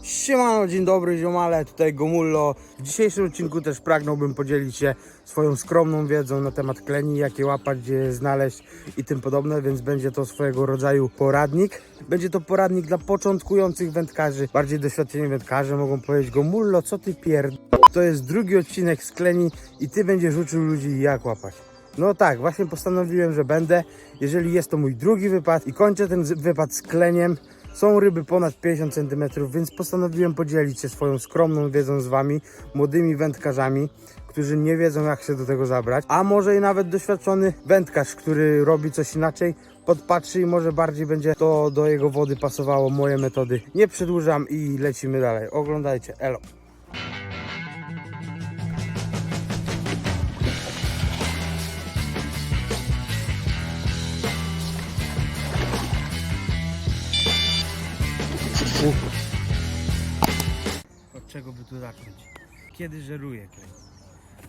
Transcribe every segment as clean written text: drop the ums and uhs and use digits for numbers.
Siemano, dzień dobry ziomale, tutaj Gomullo. W dzisiejszym odcinku też pragnąłbym podzielić się swoją skromną wiedzą na temat kleni, jakie łapać, gdzie je znaleźć i tym podobne, więc będzie to swojego rodzaju poradnik. Będzie to poradnik dla początkujących wędkarzy, bardziej doświadczeni wędkarze mogą powiedzieć: Gomullo, co ty To jest drugi odcinek z kleni i ty będziesz uczył ludzi, jak łapać. No tak, właśnie postanowiłem, że będę, jeżeli jest to mój drugi wypad i kończę ten wypad z kleniem. Są ryby ponad 50 cm, więc postanowiłem podzielić się swoją skromną wiedzą z wami, młodymi wędkarzami, którzy nie wiedzą, jak się do tego zabrać, a może i nawet doświadczony wędkarz, który robi coś inaczej, podpatrzy i może bardziej będzie to do jego wody pasowało moje metody. Nie przedłużam i lecimy dalej. Oglądajcie, elo. Od czego by tu zacząć? Kiedy żeruje kleń?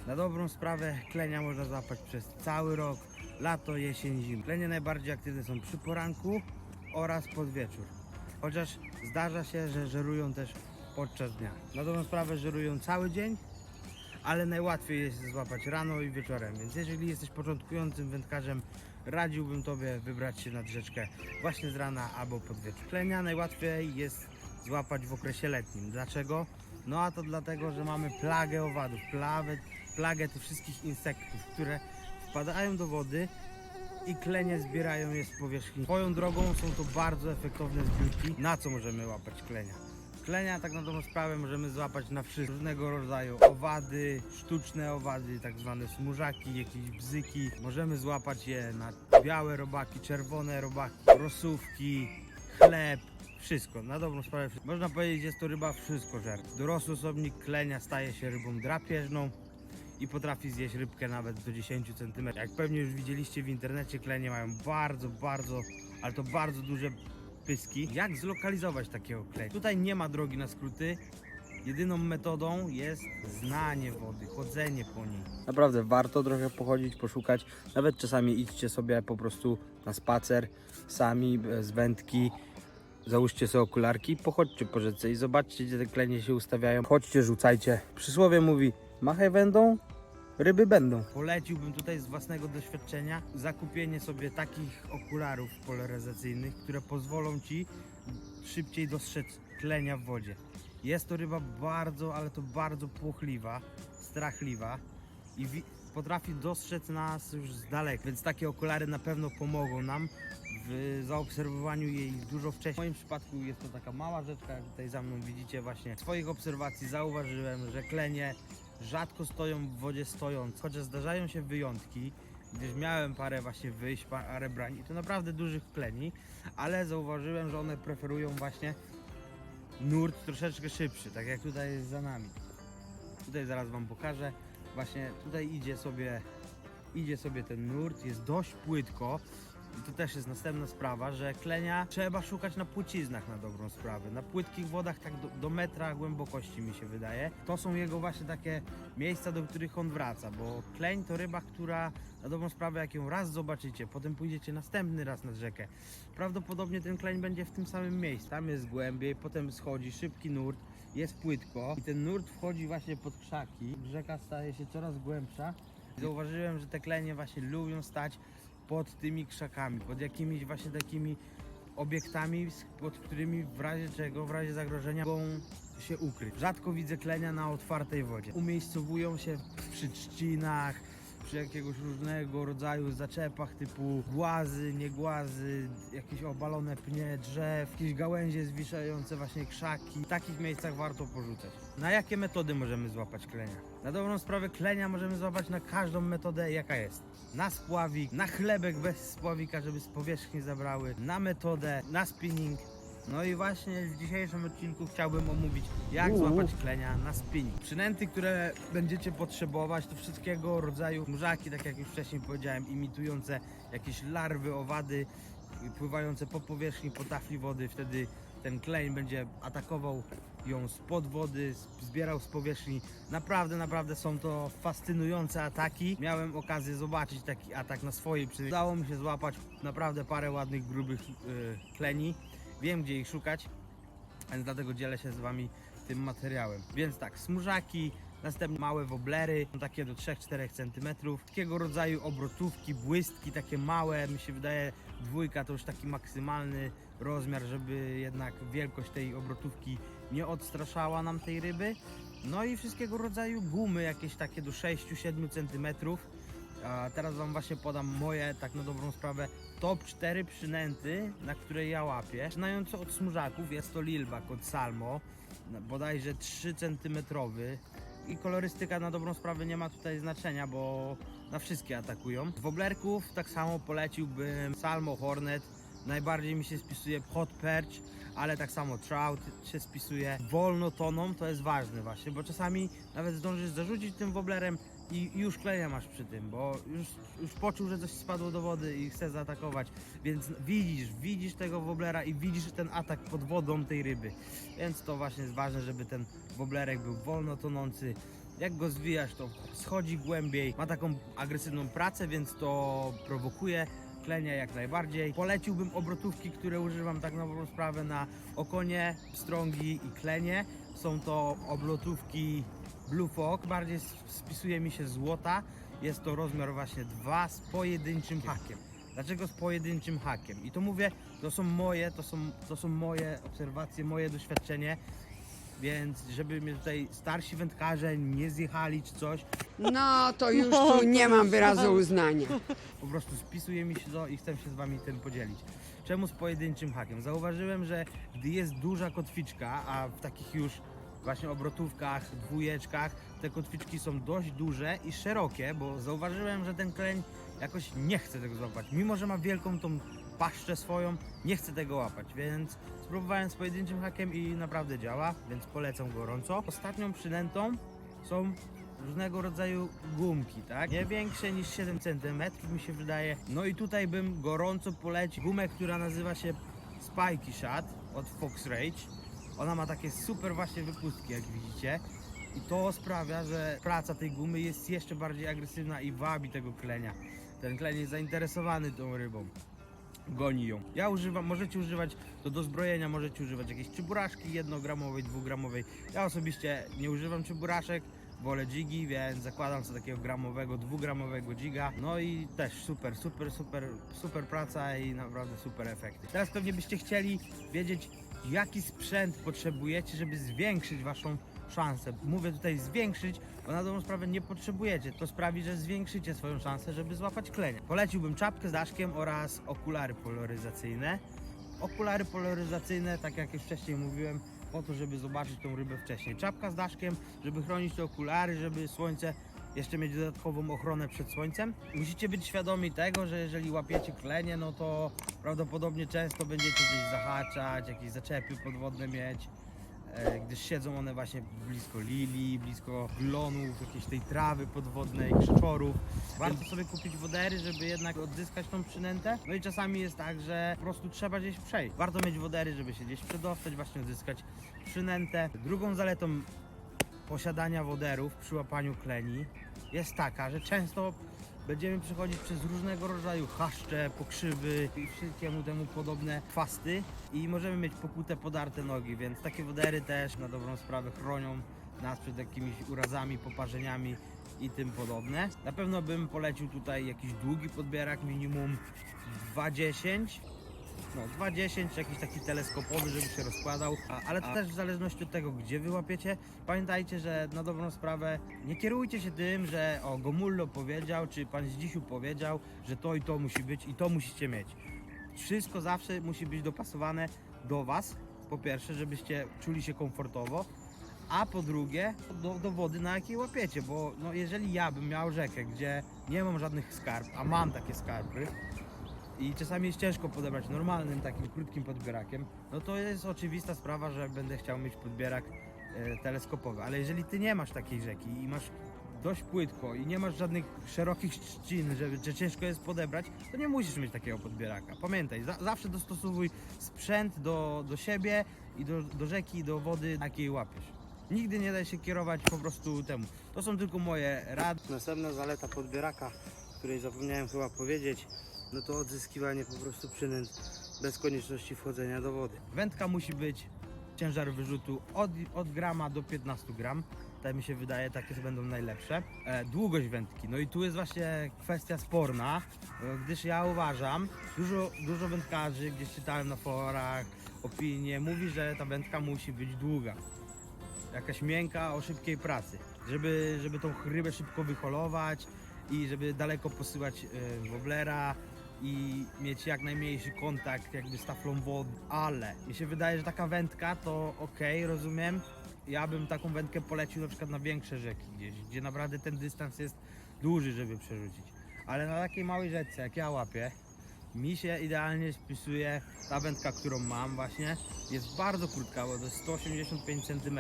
Na dobrą sprawę klenia można złapać przez cały rok, lato, jesień, zimę. Klenie najbardziej aktywne są przy poranku oraz pod wieczór. Chociaż zdarza się, że żerują też podczas dnia. Na dobrą sprawę żerują cały dzień, ale najłatwiej jest złapać rano i wieczorem. Więc jeżeli jesteś początkującym wędkarzem, radziłbym tobie wybrać się nad rzeczkę właśnie z rana albo pod wieczór. Klenia najłatwiej jest złapać w okresie letnim. Dlaczego? No a to dlatego, że mamy plagę owadów, plagę tych wszystkich insektów, które wpadają do wody i klenie zbierają je z powierzchni. Swoją drogą są to bardzo efektowne zbiórki. Na co możemy łapać klenia? Klenia tak na dobrą sprawę możemy złapać na wszystko, różnego rodzaju owady, sztuczne owady, tak zwane smużaki, jakieś bzyki. Możemy złapać je na białe robaki, czerwone robaki, rosówki, chleb. Wszystko, na dobrą sprawę. Można powiedzieć, jest to ryba wszystkożerna. Dorosły osobnik klenia staje się rybą drapieżną i potrafi zjeść rybkę nawet do 10 cm. Jak pewnie już widzieliście w internecie, klenie mają bardzo, ale to bardzo duże pyski. Jak zlokalizować takiego klenia? Tutaj nie ma drogi na skróty. Jedyną metodą jest znanie wody, chodzenie po niej. Naprawdę warto trochę pochodzić, poszukać. Nawet czasami idźcie sobie po prostu na spacer sami, bez wędki. Załóżcie sobie okularki, pochodźcie po rzece i zobaczcie, gdzie te klenie się ustawiają. Chodźcie, rzucajcie. Przysłowie mówi: machaj wędą, ryby będą. Poleciłbym tutaj z własnego doświadczenia zakupienie sobie takich okularów polaryzacyjnych, które pozwolą ci szybciej dostrzec klenia w wodzie. Jest to ryba bardzo, ale to bardzo płochliwa, strachliwa i potrafi dostrzec nas już z daleka, więc takie okulary na pewno pomogą nam w zaobserwowaniu jej dużo wcześniej. W moim przypadku jest to taka mała rzeczka, jak tutaj za mną widzicie. Właśnie z swoich obserwacji zauważyłem, że klenie rzadko stoją w wodzie stojąc, chociaż zdarzają się wyjątki, gdyż miałem parę właśnie wyjść, parę brań i to naprawdę dużych kleni, ale zauważyłem, że one preferują właśnie nurt troszeczkę szybszy, tak jak tutaj jest za nami. Tutaj zaraz wam pokażę. Właśnie tutaj idzie sobie ten nurt, jest dość płytko. I to też jest następna sprawa, że klenia trzeba szukać na płyciznach na dobrą sprawę. Na płytkich wodach tak do metra głębokości, mi się wydaje. To są jego właśnie takie miejsca, do których on wraca, bo kleń to ryba, która na dobrą sprawę, jak ją raz zobaczycie, potem pójdziecie następny raz nad rzekę, prawdopodobnie ten kleń będzie w tym samym miejscu. Tam jest głębiej, potem schodzi szybki nurt, jest płytko i ten nurt wchodzi właśnie pod krzaki. Rzeka staje się coraz głębsza. Zauważyłem, że te klenie właśnie lubią stać pod tymi krzakami, pod jakimiś właśnie takimi obiektami, pod którymi w razie czego, w razie zagrożenia mogą się ukryć. Rzadko widzę klenia na otwartej wodzie. Umiejscowują się przy trzcinach, przy jakiegoś różnego rodzaju zaczepach typu głazy, niegłazy, jakieś obalone pnie drzew, jakieś gałęzie zwiszające właśnie krzaki. W takich miejscach warto porzucać. Na jakie metody możemy złapać klenia? Na dobrą sprawę klenia możemy złapać na każdą metodę, jaka jest. Na spławik, na chlebek bez spławika, żeby z powierzchni zabrały, na metodę, na spinning. No i właśnie w dzisiejszym odcinku chciałbym omówić, jak złapać klenia na spinning. Przynęty, które będziecie potrzebować, to wszystkiego rodzaju mrzaki, tak jak już wcześniej powiedziałem, imitujące jakieś larwy, owady, pływające po powierzchni, po tafli wody. Wtedy ten kleń będzie atakował ją spod wody, zbierał z powierzchni. Naprawdę są to fascynujące ataki. Miałem okazję zobaczyć taki atak na swojej przynęcie. Udało mi się złapać naprawdę parę ładnych, grubych kleni. Wiem, gdzie ich szukać. więc dlatego dzielę się z wami tym materiałem. Więc tak, smużaki, następnie małe woblery, takie do 3-4 cm, takiego rodzaju obrotówki, błystki takie małe, mi się wydaje 2 to już taki maksymalny rozmiar, żeby jednak wielkość tej obrotówki nie odstraszała nam tej ryby. No i wszystkiego rodzaju gumy, jakieś takie do 6-7 cm. A teraz wam właśnie podam moje, tak na dobrą sprawę, top 4 przynęty, na które ja łapię. Zaczynając od smużaków, jest to lilbak od Salmo, bodajże 3 cm. I kolorystyka na dobrą sprawę nie ma tutaj znaczenia, bo na wszystkie atakują. Z woblerków tak samo poleciłbym Salmo Hornet. Najbardziej mi się spisuje Hot Perch, ale tak samo Trout się spisuje. Wolno toną, to jest ważne właśnie, bo czasami nawet zdążysz zarzucić tym woblerem i już klenia masz przy tym, bo już poczuł, że coś spadło do wody i chce zaatakować, więc widzisz tego woblera i widzisz ten atak pod wodą tej ryby, więc to właśnie jest ważne, żeby ten woblerek był wolno tonący. Jak go zwijasz, to schodzi głębiej, ma taką agresywną pracę, więc to prowokuje klenia jak najbardziej. Poleciłbym obrotówki, które używam tak na dobrą sprawę na okonie, strągi i klenie. Są to obrotówki Blue Fog, bardziej spisuje mi się złota. Jest to rozmiar właśnie 2 z pojedynczym hakiem. Dlaczego z pojedynczym hakiem? I to mówię, to są moje obserwacje, moje doświadczenie. Więc żeby mnie tutaj starsi wędkarze nie zjechali czy coś, No to już tu nie mam wyrazu uznania. po prostu spisuje mi się to i chcę się z wami tym podzielić. Czemu z pojedynczym hakiem? Zauważyłem, że gdy jest duża kotwiczka, a w takich już właśnie obrotówkach, dwójeczkach, te kotwiczki są dość duże i szerokie, bo zauważyłem, że ten kleń jakoś nie chce tego złapać. Mimo że ma wielką tą paszczę swoją, nie chce tego łapać, więc spróbowałem z pojedynczym hakiem i naprawdę działa, więc polecam gorąco. Ostatnią przynętą są różnego rodzaju gumki, tak? Nie większe niż 7 cm mi się wydaje. No i tutaj bym gorąco polecił gumę, która nazywa się Spiky Shad od Fox Rage. Ona ma takie super właśnie wypustki, jak widzicie. I to sprawia, że praca tej gumy jest jeszcze bardziej agresywna i wabi tego klenia. Ten kleń jest zainteresowany tą rybą. Goni ją. Ja używam, możecie używać to do zbrojenia, możecie używać jakiejś czyburaszki 1-gramowej, 2-gramowej. Ja osobiście nie używam czyburaszek, wolę dżigi, więc zakładam sobie takiego gramowego, 2-gramowego dżiga. No i też super praca i naprawdę super efekty. Teraz pewnie byście chcieli wiedzieć, jaki sprzęt potrzebujecie, żeby zwiększyć waszą szansę. Mówię tutaj zwiększyć, bo na dobrą sprawę nie potrzebujecie. To sprawi, że zwiększycie swoją szansę, żeby złapać klenia. Poleciłbym czapkę z daszkiem oraz okulary polaryzacyjne. Okulary polaryzacyjne, tak jak już wcześniej mówiłem, po to, żeby zobaczyć tą rybę wcześniej. Czapka z daszkiem, żeby chronić te okulary, żeby słońce jeszcze mieć dodatkową ochronę przed słońcem. Musicie być świadomi tego, że jeżeli łapiecie klenie, no to prawdopodobnie często będziecie gdzieś zahaczać, jakieś zaczepy podwodne mieć, gdyż siedzą one właśnie blisko lilii, blisko glonów, jakiejś tej trawy podwodnej, krzyczorów. Warto sobie kupić wodery, żeby jednak odzyskać tą przynętę. No i czasami jest tak, że po prostu trzeba gdzieś przejść. Warto mieć wodery, żeby się gdzieś przedostać, właśnie odzyskać przynętę. Drugą zaletą posiadania woderów przy łapaniu kleni jest taka, że często będziemy przechodzić przez różnego rodzaju chaszcze, pokrzywy i wszystkiemu temu podobne chwasty i możemy mieć pokute, podarte nogi, więc takie wodery też na dobrą sprawę chronią nas przed jakimiś urazami, poparzeniami i tym podobne. Na pewno bym polecił tutaj jakiś długi podbierak, minimum 2,10. No 2,10, jakiś taki teleskopowy, żeby się rozkładał, ale to też w zależności od tego, gdzie wy łapiecie. Pamiętajcie, że na dobrą sprawę nie kierujcie się tym, że Gomullo powiedział, czy pan Zdzisiu powiedział, że to i to musi być i to musicie mieć. Wszystko zawsze musi być dopasowane do was, po pierwsze, żebyście czuli się komfortowo, a po drugie do wody, na jakiej łapiecie, bo no, jeżeli ja bym miał rzekę, gdzie nie mam żadnych skarb, a mam takie skarby, i czasami jest ciężko podebrać normalnym, takim krótkim podbierakiem, no to jest oczywista sprawa, że będę chciał mieć podbierak teleskopowy. Ale jeżeli ty nie masz takiej rzeki i masz dość płytko i nie masz żadnych szerokich trzcin, że ciężko jest podebrać, to nie musisz mieć takiego podbieraka. Pamiętaj, zawsze dostosowuj sprzęt do siebie i do rzeki, i do wody, na jakiej łapiesz. Nigdy nie daj się kierować po prostu temu. To są tylko moje rady. Następna zaleta podbieraka, której zapomniałem chyba powiedzieć, no to odzyskiwanie po prostu przynęt bez konieczności wchodzenia do wody. Wędka musi być Ciężar wyrzutu od grama do 15 gram. Tak mi się wydaje, takie będą najlepsze. Długość wędki, no i tu jest właśnie kwestia sporna, gdyż ja uważam, dużo wędkarzy, gdzieś czytałem na forach opinie, mówi, że ta wędka musi być długa. Jakaś miękka, o szybkiej pracy, żeby tą rybę szybko wyholować i żeby daleko posyłać woblera i mieć jak najmniejszy kontakt jakby z taflą wody, ale mi się wydaje, że taka wędka to okej, rozumiem. Ja bym taką wędkę polecił na przykład na większe rzeki gdzieś, gdzie naprawdę ten dystans jest duży, żeby przerzucić. Ale na takiej małej rzece, jak ja łapię, mi się idealnie spisuje ta wędka, którą mam właśnie. Jest bardzo krótka, bo to jest 185 cm,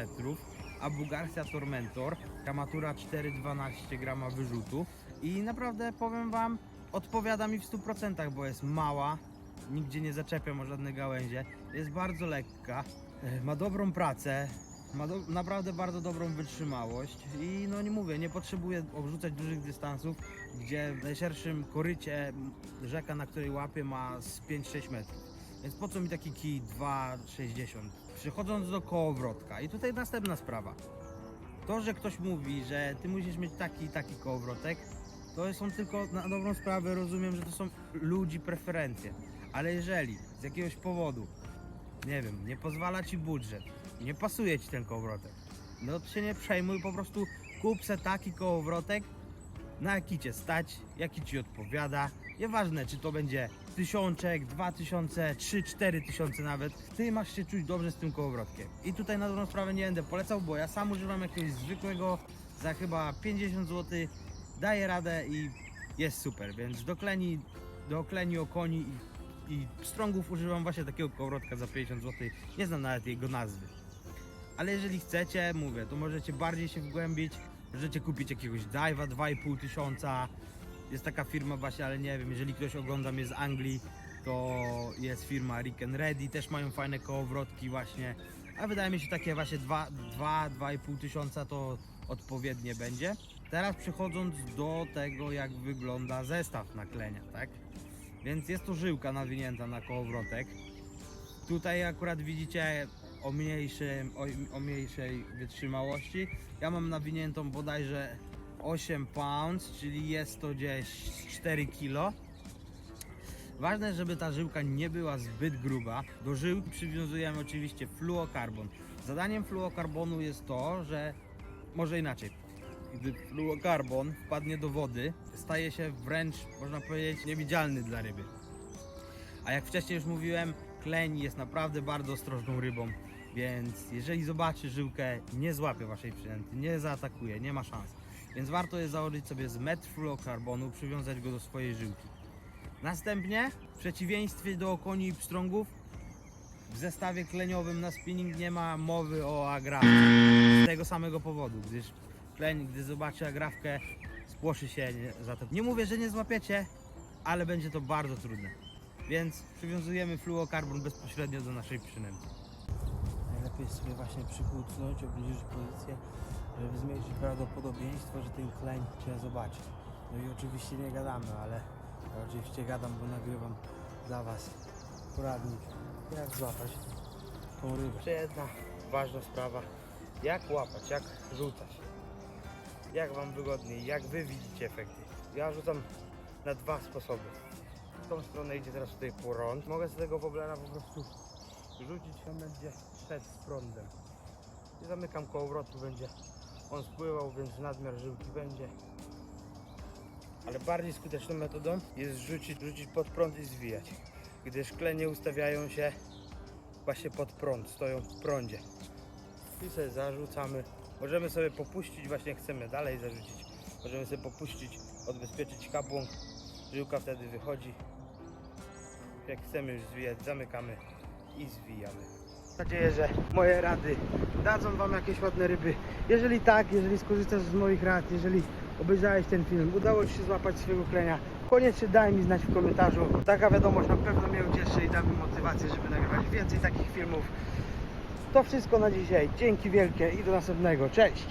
a Bugarsia Tormentor, kamatura 4,12 grama wyrzutu. I naprawdę powiem wam, odpowiada mi w 100%, bo jest mała, nigdzie nie zaczepiam o żadne gałęzie, jest bardzo lekka, ma dobrą pracę, ma naprawdę bardzo dobrą wytrzymałość i no nie mówię, nie potrzebuję obrzucać dużych dystansów, gdzie w najszerszym korycie rzeka, na której łapię, ma z 5-6 metrów. Więc po co mi taki kij 2,60? Przechodząc do kołowrotka i tutaj następna sprawa. To, że ktoś mówi, że ty musisz mieć taki i taki kołowrotek, to są tylko na dobrą sprawę, rozumiem, że to są ludzi preferencje. Ale jeżeli z jakiegoś powodu, nie wiem, nie pozwala ci budżet, nie pasuje ci ten kołowrotek, no to się nie przejmuj, po prostu kup se taki kołowrotek, na jaki cię stać, jaki ci odpowiada. Nieważne, czy to będzie 1000, 2000, 3, 4000 nawet, ty masz się czuć dobrze z tym kołowrotkiem. I tutaj na dobrą sprawę nie będę polecał, bo ja sam używam jakiegoś zwykłego za chyba 50 zł, daje radę i jest super, więc do kleni, okoni i pstrągów używam właśnie takiego kołowrotka za 50 zł, nie znam nawet jego nazwy. Ale jeżeli chcecie, mówię, to możecie bardziej się wgłębić, możecie kupić jakiegoś dive'a 2500. Jest taka firma właśnie, ale nie wiem, jeżeli ktoś ogląda mnie z Anglii, to jest firma Rick and Ready, też mają fajne kołowrotki właśnie, a wydaje mi się takie właśnie 2500 to odpowiednie będzie. Teraz przechodząc do tego, jak wygląda zestaw naklenia, tak? Więc jest to żyłka nawinięta na kołowrotek. Tutaj akurat widzicie o mniejszej wytrzymałości. Ja mam nawiniętą bodajże 8 pounds, czyli jest to gdzieś 4 kg. Ważne, żeby ta żyłka nie była zbyt gruba. Do żyłki przywiązujemy oczywiście fluokarbon. Zadaniem fluokarbonu jest to, że może inaczej. Gdy fluokarbon wpadnie do wody, staje się wręcz, można powiedzieć, niewidzialny dla ryby. A jak wcześniej już mówiłem, kleń jest naprawdę bardzo ostrożną rybą, więc jeżeli zobaczy żyłkę, nie złapie waszej przynęty, nie zaatakuje, nie ma szans. Więc warto jest założyć sobie z metr fluokarbonu, przywiązać go do swojej żyłki. Następnie, w przeciwieństwie do okoni i pstrągów, w zestawie kleniowym na spinning nie ma mowy o agrafce. Z tego samego powodu, gdyż kleń, gdy zobaczy agrafkę, spłoszy się. Nie mówię, że nie złapiecie, ale będzie to bardzo trudne. Więc przywiązujemy fluokarbon bezpośrednio do naszej przynęty. Najlepiej jest sobie właśnie przykucnąć, obniżyć pozycję, żeby zmniejszyć prawdopodobieństwo, że ten kleń cię zobaczy. No i oczywiście nie gadamy, ale ja oczywiście gadam, bo nagrywam dla was poradnik, jak złapać tą rybę. Jeszcze jedna ważna sprawa, jak łapać, jak rzucać. Jak wam wygodniej, jak wy widzicie efekty. Ja rzucam na dwa sposoby. W tą stronę idzie teraz tutaj prąd. Mogę z tego woblera po prostu rzucić, on będzie szedł z prądem. I zamykam kołowrotu, będzie on spływał, więc nadmiar żyłki będzie. Ale bardziej skuteczną metodą jest rzucić pod prąd i zwijać. Gdyż klenie ustawiają się właśnie pod prąd, stoją w prądzie. I sobie zarzucamy. Możemy sobie popuścić, właśnie chcemy dalej zarzucić. Możemy sobie popuścić, odbezpieczyć kabłąk. Żyłka wtedy wychodzi. Jak chcemy już zwijać, zamykamy i zwijamy. Mam nadzieję, że moje rady dadzą wam jakieś ładne ryby. Jeżeli tak, jeżeli skorzystasz z moich rad, jeżeli obejrzałeś ten film, udało ci się złapać swojego klenia, koniecznie daj mi znać w komentarzu. Taka wiadomość na pewno mnie ucieszy i da mi motywację, żeby nagrywać więcej takich filmów. To wszystko na dzisiaj. Dzięki wielkie i do następnego. Cześć!